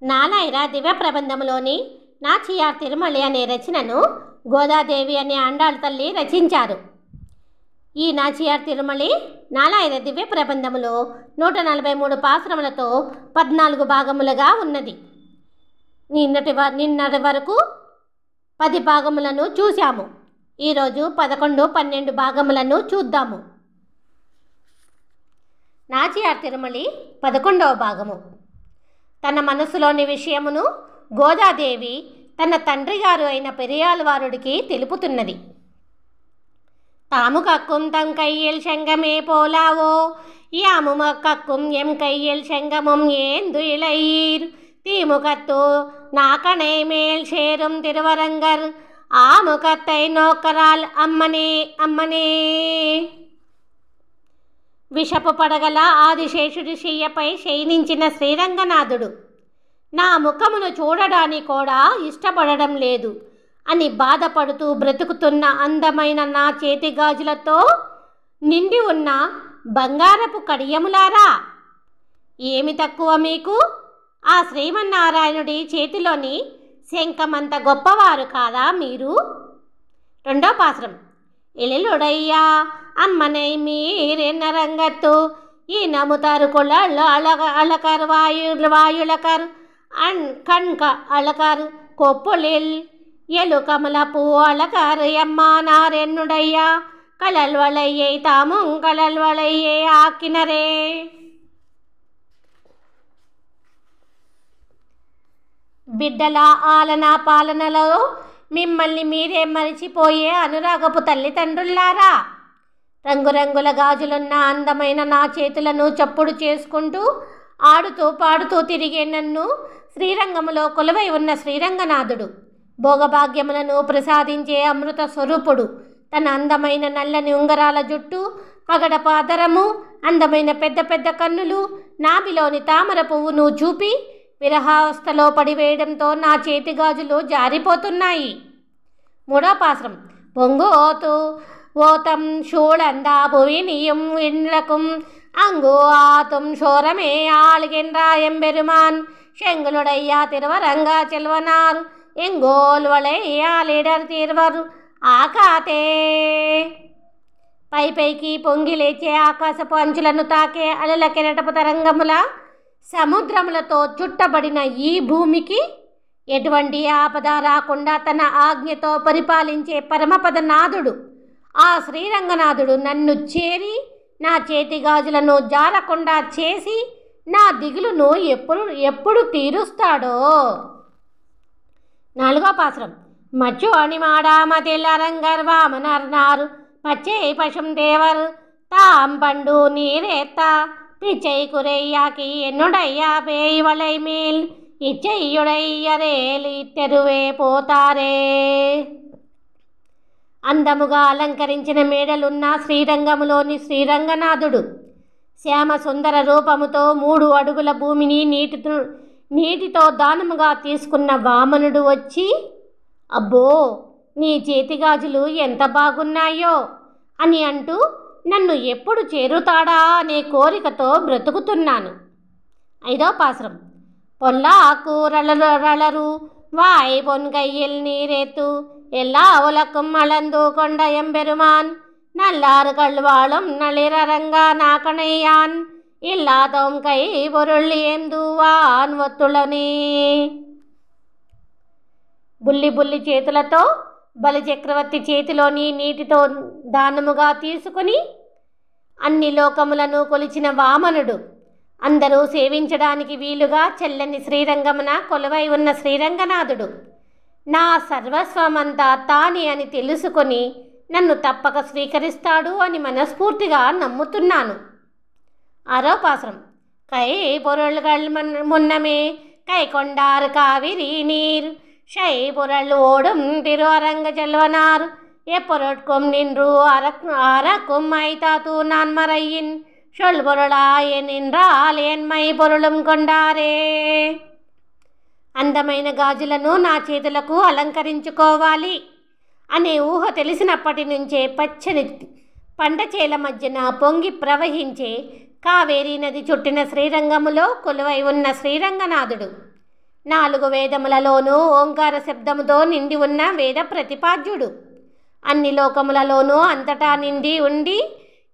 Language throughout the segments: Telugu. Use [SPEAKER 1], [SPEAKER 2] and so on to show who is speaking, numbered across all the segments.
[SPEAKER 1] నాలాయిర దివ్య ప్రబంధములోని నాచియార్ తిరుమలి అనే రచనను గోదాదేవి అనే ఆండాళ్ తల్లి రచించారు. ఈ నాచియార్ తిరుమలి నాలాయిర దివ్య ప్రబంధములో 143 పాసురములతో 14 భాగములుగా ఉన్నది. నిన్నటి వరకు 10 భాగములను చూశాము. ఈరోజు 11, 12 భాగములను చూద్దాము. నాచియార్ తిరుమలి 11వ భాగము. తన మనసులోని విషయమును గోదాదేవి తన తండ్రి గారు అయిన పెరియాళ్వారుడికి తెలుపుతున్నది. తాము కక్కుం తం కయ్యల్ శంగమే పోలావో యాము కక్కుం ఎం కయ్యల్ శంగముం ఏందు ఇళయీర్ తీముకత్తు నాకణை மேல் சேரும் திருவரங்கர் ஆமுகத்தை நோக்கரால் అమ్మనే అమ్మనే. విషపు పడగల ఆదిశేషుడి శయ్యపై శయనించిన శ్రీరంగనాథుడు నా ముఖమును చూడడానికి కూడా ఇష్టపడడం లేదు అని బాధపడుతూ బ్రతుకుతున్న అందమైన నా చేతి గాజులతో నిండి ఉన్న బంగారపు కడియములారా, ఏమి తక్కువ మీకు? ఆ శ్రీమన్నారాయణుడి చేతిలోని శంఖమంత గొప్పవారు కాదా మీరు? 2వ పాసురం. ఎలిలుడయ్యా అమ్మనై మీరెన్న రంగత్తు ఈ నముతారు కుళ్ళ అళకర్ వాయులకర్ కణ్క అళకర్ కొప్పులిల్ ఎలు కమల పూ అళకర్ ఎమ్మానారెన్నుడయ్యా కళల్వళయ్యై తాముం కళల్వళయ్యే ఆకినరే. బిడ్డల ఆలన పాలనలో మిమ్మల్ని మీరే మరిచిపోయే అనురాగపు తల్లిదండ్రులారా, రంగురంగుల గాజులున్న అందమైన నా చేతులను చప్పుడు చేసుకుంటూ ఆడుతూ పాడుతూ తిరిగే నన్ను శ్రీరంగములో కొలువై ఉన్న శ్రీరంగనాథుడు భోగభాగ్యములను ప్రసాదించే అమృత స్వరూపుడు తన అందమైన నల్లని ఉంగరాల జుట్టు, పగడ పాదరము, అందమైన పెద్ద పెద్ద కన్నులు, నాభిలోని తామర పువ్వును చూపి విరహావస్థలో పడివేయడంతో నా చేతి గాజులు జారిపోతున్నాయి. 3వ పాసురం. పొంగోతు ఓతం షూళందా భువినిயும் విన్లకుం అంగు ఆతుం షోరమే ఆళిగెన్రా ఎంబెరుమాన్ శంగులుడయ్యా తిరువరంగా చెల్వనార్ ఎంగోల్ వళయ్యా లీడర్ తీర్వరు ఆకాతే. పైపైకి పొంగి లేచే ఆకాశపు అంచులను తాకే అలల కెరటపు తరంగముల సముద్రములతో చుట్టబడిన ఈ భూమికి ఎటువంటి ఆపద రాకుండా తన ఆజ్ఞతో పరిపాలించే పరమపద నాథుడు ఆ శ్రీరంగనాథుడు నన్ను చేరి నా చేతి గాజులను జారకుండా చేసి నా దిగులును ఎప్పుడు తీరుస్తాడో. 4వ పాసురం. మచ్చు అణిమాడామతిల్లరంగర్ వామనర్నారు పచ్చై పశుం దేవర్ తాం పండు నీరేత్త పిచ్చై కురయ్యాకి ఎన్నుడయ్యా పేయివళై మేల్ ఇచ్చయ్యుడయ్యరేలి తెరువే పోతారే. అందముగా అలంకరించిన మేడలున్న శ్రీరంగములోని శ్రీరంగనాథుడు శ్యామ సుందర రూపముతో 3 అడుగుల భూమిని నీటితో దానముగా తీసుకున్న వామనుడు వచ్చి, అబ్బో నీ చేతిగాజులు ఎంత బాగున్నాయో అని అంటూ నన్ను ఎప్పుడు చేరుతాడా అనే కోరికతో బ్రతుకుతున్నాను. 5వ పాసురం. పొల్లాకు రళరు వాయ్ పొన్గయ్యల్ నీరేత్తు எல்லா உலக்கும் அளந்து கொண்ட எம்பெருமான் நல்லாறு கள்வாளும் நளிரரங்கா நாக்கணையான் இல்லாதோம் கை பொருள் ఏందువాన్ ఒత్తులని. బుల్లి బుల్లి చేతులతో బలి చక్రవర్తి చేతిలోని నీటితో దానముగా తీసుకుని అన్ని లోకములను కొలిచిన వామనుడు అందరూ సేవించడానికి వీలుగా చెల్లని శ్రీరంగమున కొలువై ఉన్న శ్రీరంగనాథుడు నా సర్వస్వమంతా తానే అని తెలుసుకొని నన్ను తప్పక స్వీకరిస్తాడు అని మనస్ఫూర్తిగా నమ్ముతున్నాను. 6వ పాసురం. కై పొరళ్ళుగల్ మున్నమే కై కొండారు కావిరి నీర్ షై పొరళ్ళు ఓடும் తిరువరంగ చెల్వనార్ எப்பொருட்கும் நின்று அறக்கும் ஐத்தாத்து நான் மறையின் சொல் பொருளாய நின்றால் என்மை பொருளும் కొండారే. అందమైన గాజులను నా చేతులకు అలంకరించుకోవాలి అనే ఊహ తెలిసినప్పటి నుంచే పచ్చని పండచేల మధ్యన పొంగి ప్రవహించే కావేరీ నది చుట్టిన శ్రీరంగములో కొలువై ఉన్న శ్రీరంగనాథుడు 4 వేదములలోనూ ఓంకార శబ్దముతో నిండి ఉన్న వేద ప్రతిపాద్యుడు. అన్ని లోకములలోనూ అంతటా నిండి ఉండి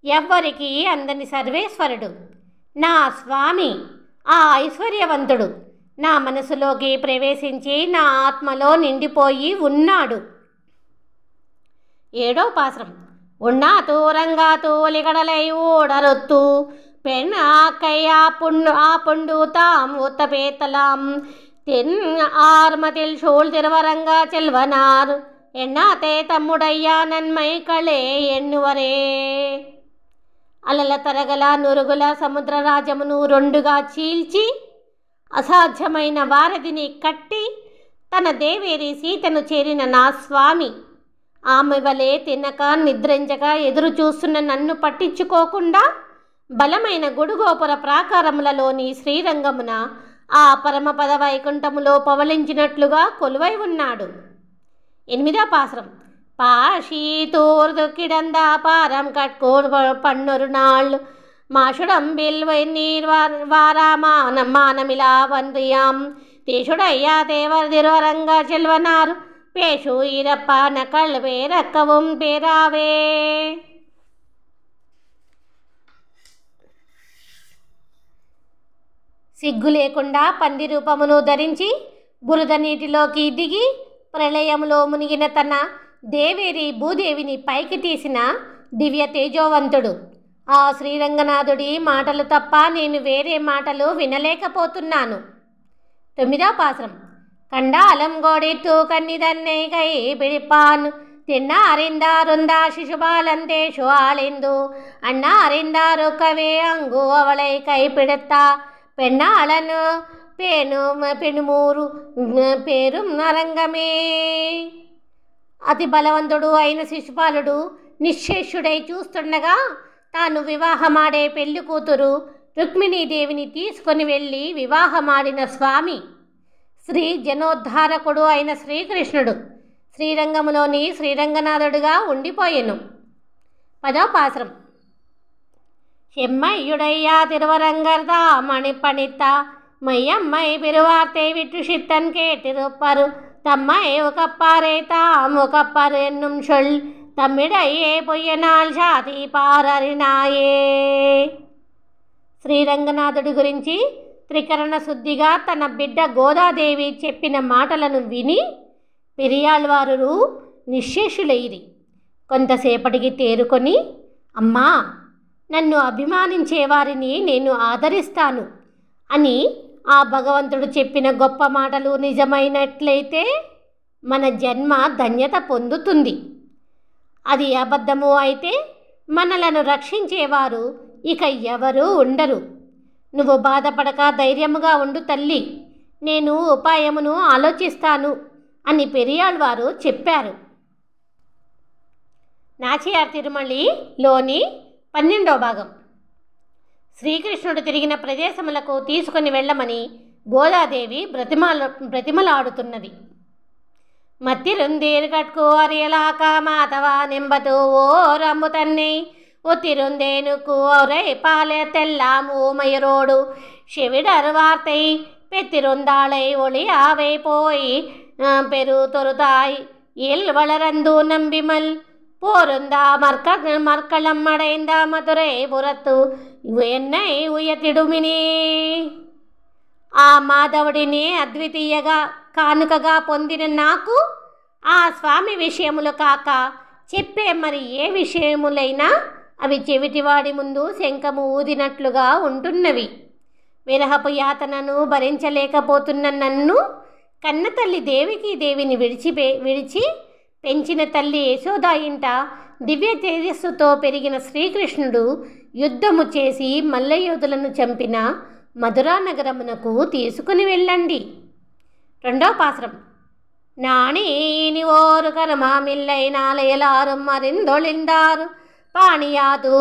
[SPEAKER 1] ఎవ్వరికి అందని సర్వేశ్వరుడు. నా స్వామి ఆ ఐశ్వర్యవంతుడు నా మనసులోకి ప్రవేశించి నా ఆత్మలో నిండిపోయి ఉన్నాడు. 7వ పాశ్రం. ఉన్నాతూ రంగాతూ ఒలిగడలై ఊడరొత్తు పెన్ ఆకై ఆ పుండు తాం ఉత్తపేతలాం தென் ஆர்மதில் சூழ் திருவரங்கா செல்வனார் ఎన్నాతే తమ్ముడయ్యా నన్మై కళే ఎన్నువరే. అలల తరగల నురుగుల సముద్రరాజమును 2గా చీల్చి అసాధ్యమైన వారధిని కట్టి తన దేవేరి సీతను చేరిన నా స్వామి ఆమె వలె తినక నిద్రించక ఎదురు చూస్తున్న నన్ను పట్టించుకోకుండా బలమైన గుడుగోపుర ప్రాకారములలోని శ్రీరంగమున ఆ పరమపద వైకుంఠములో పవలించినట్లుగా కొలువై ఉన్నాడు. 8వ పాశ్రం. பாஷீதூர்து கிடந்தா பாரம் கட்கூர் பன்னொரு நாள் மாஷுடம்பில் நீர் வாராமானமிலா வந்தியாம் தேஷுடையா தேவர் திருவரங்க செல்வனார் பேஷு இறப்பான கல்வேரக்கவும் பேராவே. సిగ్గు లేకుండా పంది రూపమును ధరించి బురద నీటిలోకి దిగి ప్రళయములో మునిగిన తన దేవేరి భూదేవిని పైకి తీసిన దివ్య తేజోవంతుడు ఆ శ్రీరంగనాథుడి మాటలు తప్ప నేను వేరే మాటలు వినలేకపోతున్నాను. 9వ పాశ్రం. కండాలం గోడిత్తు కన్నిదన్నే కై పిడిపాన్ తిన్న అరిందారుందా శిశుబాలంతేషు ఆళిందు అన్న అరిందారుకవే అంగు అవళై కై పిడత్తా పెన్నాళను పెనుమూరు పేరు నరంగమే. అతి బలవంతుడు అయిన శిశుపాలుడు నిశ్శేషుడై చూస్తుండగా తాను వివాహమాడే పెళ్లి కూతురు రుక్మిణీదేవిని తీసుకొని వెళ్ళి వివాహమాడిన స్వామి శ్రీ జనోద్ధారకుడు అయిన శ్రీకృష్ణుడు శ్రీరంగములోని శ్రీరంగనాథుడుగా ఉండిపోయెను. 10వ పాశ్రం. செம்மையுடையா திருவரங்கர்தா மணிப்பணித்தா மையம்மை பெருவார்த்தை விற்று சித்தன் கேட்டிருப்பரு தம்மை உகப்பாரே தாம் உகப்பரு என்னும் சொல் తమ్మిడయ్యే పొయ్యనాల్ ఛాతి పారరినాయే. శ్రీరంగనాథుడి గురించి త్రికరణ శుద్ధిగా తన బిడ్డ గోదాదేవి చెప్పిన మాటలను విని పెరియాళ్వారు నిశ్శేషులైరి. కొంతసేపటికి తేరుకొని, అమ్మా, నన్ను అభిమానించే వారిని నేను ఆదరిస్తాను అని ఆ భగవంతుడు చెప్పిన గొప్ప మాటలు నిజమైనట్లయితే మన జన్మ ధన్యత పొందుతుంది. అది అబద్ధము అయితే మనలను రక్షించేవారు ఇక ఎవరూ ఉండరు. నువ్వు బాధపడక ధైర్యముగా ఉండు తల్లి, నేను ఉపాయమును ఆలోచిస్తాను అని పెరియాళ్వారు చెప్పారు. నాచియార్ తిరుమలిలోని 12వ భాగం. శ్రీకృష్ణుడు తిరిగిన ప్రదేశములకు తీసుకుని వెళ్ళమని గోదాదేవి బ్రతిమలాడుతున్నది. మత్తిరుందీరు కట్కు అరియలాక మాతవా నింబతూ ఓ రంబు తన్னை ஒத்திருந்தேனுக்கு ஒரே பாலே தெல்லாம் ஊமையரோடு செவிடர் வார்த்தை பெத்திருந்தாளை ஒளியாவை போய் பெரு தொருதாய் இல் வளரந்து நம்பிமல் போருந்தா மர்களம் அடைந்த மதுரை புறத்து என்னை ఉయతిడుమిని. ఆ మాధవుడిని అద్వితీయగా కానుకగా పొందిన నాకు ఆ స్వామి విషయములు కాక చెప్పే మరి ఏ విషయములైనా అవి చెవిటివాడి ముందు శంఖము ఊదినట్లుగా ఉంటున్నవి. విరహపు యాతనను భరించలేకపోతున్న నన్ను కన్నతల్లి దేవిని విడిచి పెంచిన తల్లి యశోదా ఇంట దివ్య తేజస్సుతో పెరిగిన శ్రీకృష్ణుడు యుద్ధము చేసి మల్లయోధులను చంపిన మధురా నగరమునకు తీసుకుని వెళ్ళండి. 2వ పాశ్రం. நாணி ஓரு கருமாமில்லை நாளையலாரும் மறிந்தொழிந்தார் பாணியாது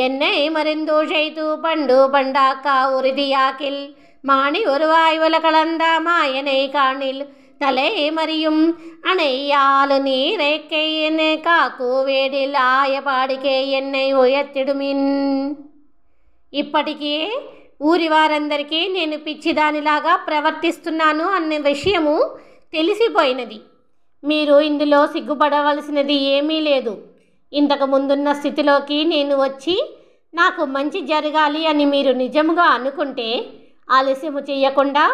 [SPEAKER 1] என்னை மறிந்துழைத்து பண்டு பண்டாக்கா உறுதியாக்கில் மாணி ஒருவாய் உலகளந்த மாயனை காணில் தலை மறியும் அணையாலு நீரைக்கை என்னை காக்கு వేడిల్ ఆయపాడికే என்னை ఉయర్తిడుమిన్. ఇప్పటికీ ఊరి వారందరికీ నేను పిచ్చిదానిలాగా ప్రవర్తిస్తున్నాను అనే విషయము తెలిసిపోయినది. మీరు ఇందులో సిగ్గుపడవలసినది ఏమీ లేదు. ఇంతకు ముందున్న స్థితిలోకి నేను వచ్చి నాకు మంచి జరగాలి అని మీరు నిజముగా అనుకుంటే ఆలస్యము చేయకుండా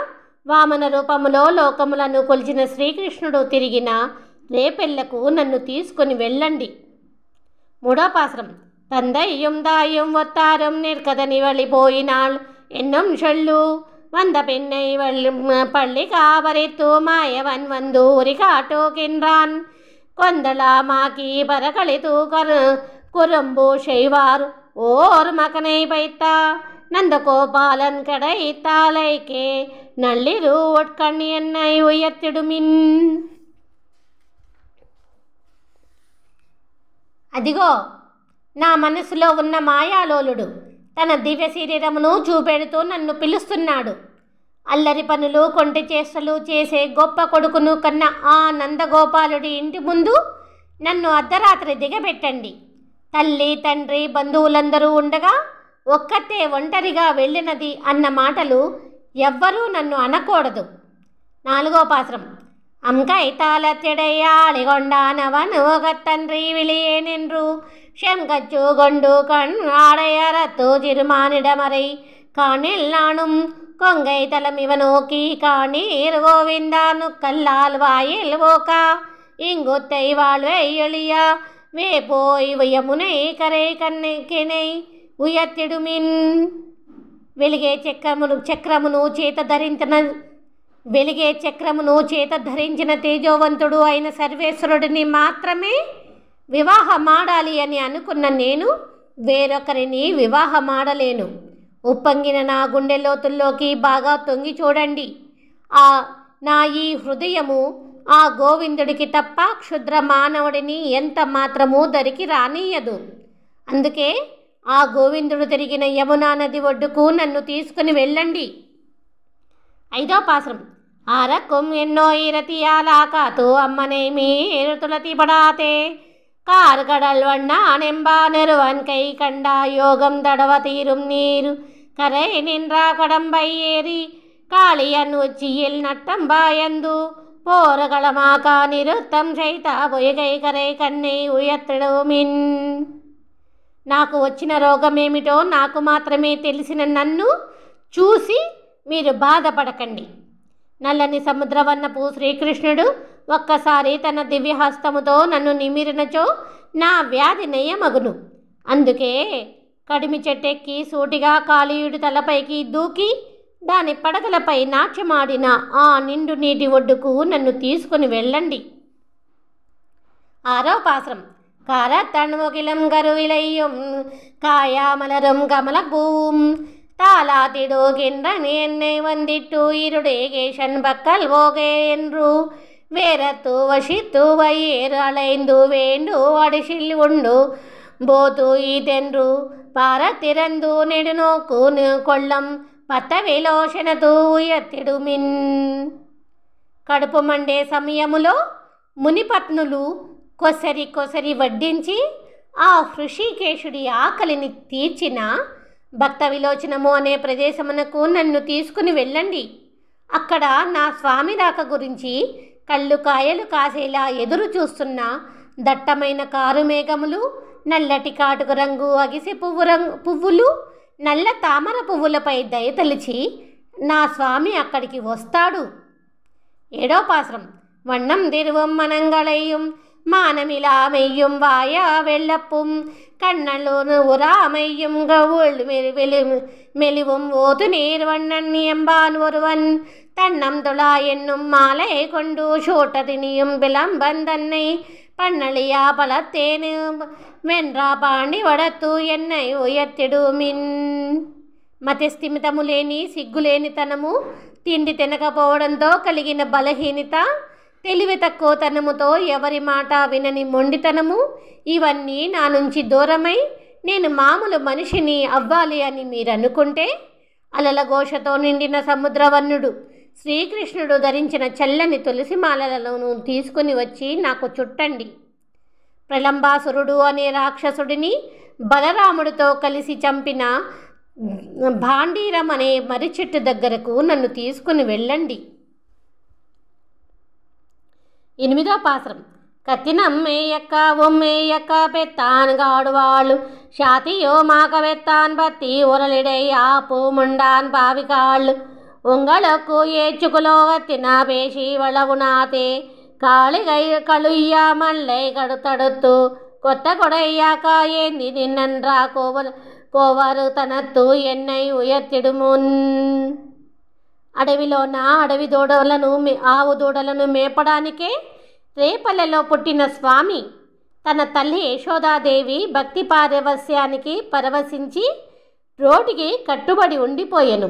[SPEAKER 1] వామన రూపములో లోకములను కొలిచిన శ్రీకృష్ణుడు తిరిగిన రేపెళ్లకు నన్ను తీసుకొని వెళ్ళండి. 3వ పాసురం. తందయ్యం దాయం ఒత్తారం నిర్కదని వెళ్ళిపోయినాள் ఎన్నం చెళ్ళు వంద పెన్నై పళ్ళి కావరెత్తు మాయవన్ వందు ఉరికాటోకిన్రాన్ కొందళామాకి పరకళితూ కురంబు శైవార్ ஓர் மகனை வைத்தா நந்தகோபாலன் கடைத்தாலைக்கே நள்ளிரு ஒட்கண் என்னை உயர்த்திடுமின். అదిగో నా మనసులో ఉన్న మాయాలోలుడు తన దివ్య శరీరమును చూపెడుతూ నన్ను పిలుస్తున్నాడు. అల్లరి పనులు కొంటి చేష్టలు చేసే గొప్ప కొడుకును కన్నా ఆ నందగోపాలుడి ఇంటి ముందు నన్ను అర్ధరాత్రి దిగబెట్టండి. తల్లి తండ్రి బంధువులందరూ ఉండగా ఒక్కతే ఒంటరిగా వెళ్ళినది అన్న మాటలు ఎవ్వరూ నన్ను అనకూడదు. 4వ పాసురం. அம்கைத்தாளத்திடையாளிகொண்டானவன் உகத்தன்றி விளியேனென்று செங்கச்சு கொண்டு கண் ஆடையறத்து திருமானிடமறை காணில் நானும் கொங்கை தலம் இவ நோக்கி காணீர் கோவிந்தானு கல்லால் வாயில் ஓக்கா இங்குத்தை வாழ்வை எளியா வே పోయి యమునై కరై కన్నెకినై ఉయర్తిడుమిన్. వెలిగే చక్రమును చేత ధరించిన తేజోవంతుడు అయిన సర్వేశ్వరుడిని మాత్రమే వివాహమాడాలి అని అనుకున్న నేను వేరొకరిని వివాహమాడలేను. ఉప్పొంగిన నా గుండె లోతుల్లోకి బాగా తొంగి చూడండి. నా ఈ హృదయము ఆ గోవిందుడికి తప్ప క్షుద్ర మానవుడిని ఎంత మాత్రమూ దరికి రానీయదు. అందుకే ఆ గోవిందుడు తిరిగిన యమునా నది ఒడ్డుకు నన్ను తీసుకుని వెళ్ళండి. 5వ పాసురం. ఆరక్కుం ఎన్నో ఇరతియాలా కాతూ అమ్మనే మీరు తులతి పడాతే కార్గడల్ వണ്ണానెంబా నెరువన్ కై కండా యోగం దడవ తీరుం నీరు కరై నిన్రా కడంబై ఏరి కాళియన్ ఉచ్చిயில் நட்டம் பாயந்து போரகளமாக நிறுத்தம் செய்த பொய்கை కరై కన్నై ఉయర్తిడుమిన్. నాకు వచ్చిన రోగమేమిటో నాకు మాత్రమే తెలిసిన నన్ను చూసి మీరు బాధపడకండి. నల్లని సముద్రవర్ణపు శ్రీకృష్ణుడు ఒక్కసారి తన దివ్యహస్తముతో నన్ను నిమిరినచో నా వ్యాధి నయమగును. అందుకే కడిమి చెట్టెక్కి సూటిగా కాళీయుడి తలపైకి దూకి దాని పడగలపై నాట్యమాడిన ఆ నిండు నీటి ఒడ్డుకు నన్ను తీసుకుని వెళ్ళండి. 6వ పాసురం. కారతణ్ముగిలం గరువిలయ్యం కాయామలరం కమలపూం தாலாத்திடுகின்றன் என்னை வந்திட்டு இருடேகேஷன் பக்கல் போகே என்று வேரத்து வசித்து வயிறு அலைந்து வேண்டு அடிசில் உண்டு போத்து இதென்று பாரத்திறந்து நெடுநோக்கு கொள்ளం పత్త విలోచనతో ఉయర్తిడుమిన్. కడుపు మండే సమయములో మునిపత్నులు కొసరి వడ్డించి ఆ హృషికేశుడి ఆకలిని తీర్చిన భక్త విలోచనము అనే ప్రదేశమునకు నన్ను తీసుకుని వెళ్ళండి. అక్కడ నా స్వామి రాక గురించి కళ్ళు కాయలు కాసేలా ఎదురు చూస్తున్న దట్టమైన కారు మేఘములు, నల్లటి కాటుకు రంగు అగిసె పువ్వులు, నల్ల తామర పువ్వులపై దయతలిచి నా స్వామి అక్కడికి వస్తాడు. 7వ పాసురం. వண்ணం తిరువం మనంగళయ్యం మానమిలామెయ్యం వాయా వెళ్ళప్పుం கண்ணலூர் உராமையும் கவுள் மெலிவும் ஓது நீர் வண்ணன் எம்பான் ஒருவன் தன்னம் துளா என்னும் மாலை கொண்டு சூட்டதினியும் விளம்பன் தன்னை பன்னளியா பலத்தேனு వెండ్రా పాండి వడతూ ఎన్నై ఉయర్తిడుమిన్. మతిస్థిమితము లేని సిగ్గులేనితనము, తిండి తినకపోవడంతో కలిగిన బలహీనత, తెలివి తక్కువతనముతో ఎవరి మాట వినని మొండితనము, ఇవన్నీ నా నుంచి దూరమై నేను మామూలు మనిషిని అవ్వాలి అని మీరు అనుకుంటే అలల ఘోషతో నిండిన సముద్రవర్ణుడు శ్రీకృష్ణుడు ధరించిన చల్లని తులసి మాలలను తీసుకుని వచ్చి నాకు చుట్టండి. ప్రలంబాసురుడు అనే రాక్షసుడిని బలరాముడితో కలిసి చంపిన భాండీరం అనే మర్రి చెట్టు దగ్గరకు నన్ను తీసుకుని వెళ్ళండి. 8వ పాసరం. కత్తినమ్మేయక్క ఒమ్మేయక్క పెత్తాన్గాడు వాళ్ళు షాతియో మాక వెత్తాన్ బత్తి ఉరలిడై ఆపు ముండాన్ బావికాళ్ళు ఉంగళకు ఏచుకులో వత్తిన పేషి వళవునాతే కాళిగై కళుయ్య మళ్ళై కడుతడుత్తు కొత్త కొడయ్యాక ఏంది నిన్నన్రా కోవరు తనత్తు ఎన్నై ఉయర్తిడుమున్. అడవిలోన అడవి దూడలను ఆవు దూడలను మేపడానికే రేపల్లెలో పుట్టిన స్వామి తన తల్లి యశోదాదేవి భక్తి పారవస్యానికి పరవశించి రోటికి కట్టుబడి ఉండిపోయెను.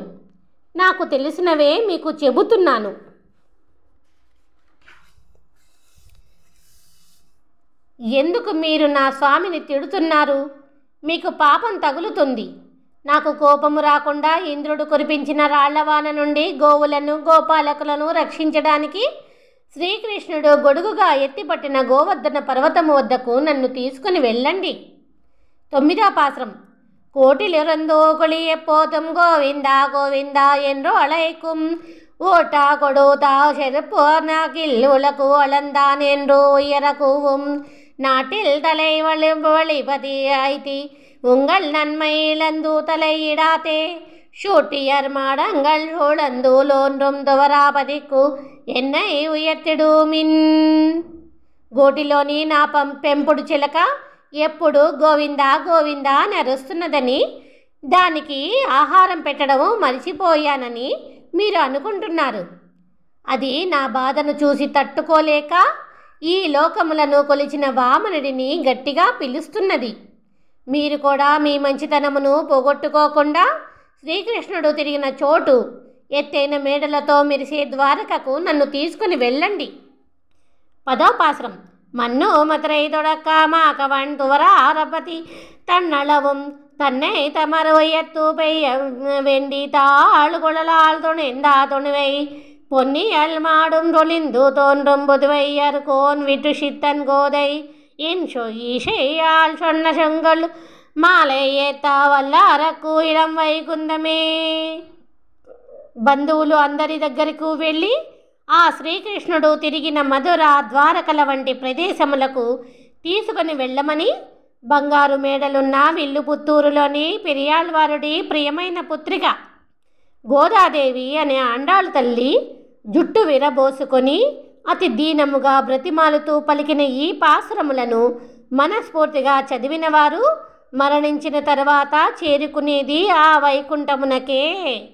[SPEAKER 1] నాకు తెలిసినవే మీకు చెబుతున్నాను. ఎందుకు మీరు నా స్వామిని తిడుతున్నారు? మీకు పాపం తగులుతుంది. నాకు కోపము రాకుండా ఇంద్రుడు కురిపించిన రాళ్లవాన నుండి గోవులను గోపాలకులను రక్షించడానికి శ్రీకృష్ణుడు గొడుగుగా ఎత్తిపట్టిన గోవర్ధన పర్వతము వద్దకు నన్ను తీసుకుని వెళ్ళండి. 9వ పాసరం. కోటిలిరందో కొళి ఎప్పోతం గోవింద గోవింద ఎండ్రో అళైకుం ఓటా కొడుతా చెరుపు నాకిల్లులకు అళందాన్ ఎండ్రో ఉయరకుவும் நாட்டில் தலை வழிபதி ஐத்தி உங்கள் நன்மையிலந்து தலையிடாதே షూటియర్ మాడంగల్ చూడందులోన్றும் దువరాపదికు ఎన్నై ఉయర్తిడుమిన్. గోటిలోని నా పెంపుడు చిలక ఎప్పుడు గోవిందా గోవిందా అని అరుస్తున్నదని, దానికి ఆహారం పెట్టడము మర్చిపోయానని మీరు అనుకుంటున్నారు. అది నా బాధను చూసి తట్టుకోలేక ఈ లోకములను కొలిచిన వామనుడిని గట్టిగా పిలుస్తున్నది. మీరు కూడా మీ మంచితనమును పోగొట్టుకోకుండా శ్రీకృష్ణుడు తిరిగిన చోటు ఎత్తైన మేడలతో మెరిసే ద్వారకకు నన్ను తీసుకుని వెళ్ళండి. 10వ పాసరం. మన్ను మతురై తొడక్క మాకవన్ తువర ఆరపతి తన్నళவும் தன்னை தமருயத்து பெய்ய வெண்டி தாழ் குழலால் துணிந்தா துணிவை பொன்னியல் மாடும் தொழிந்து தோன்றும் புதுவையர் கோன் விட்டு சித்தன் கோதை என் ஈசையால் சொன்ன செங்கல் మాలై ఏతా వల్లారకు ఇడం వైకుందమే. బంధువులు అందరి దగ్గరకు వెళ్ళి ఆ శ్రీకృష్ణుడు తిరిగిన మధుర ద్వారకల వంటి ప్రదేశములకు తీసుకుని వెళ్ళమని బంగారు మేడలున్న విల్లుపుత్తూరులోని పెరియాళ్వారుడి ప్రియమైన పుత్రిక గోదాదేవి అనే ఆండాళ్ తల్లి జుట్టు విరబోసుకొని అతి దీనముగా బ్రతిమాలుతూ పలికిన ఈ పాసురములను మనస్ఫూర్తిగా చదివినవారు మరణించిన తర్వాత చేరుకునేది ఆ వైకుంఠమునకే.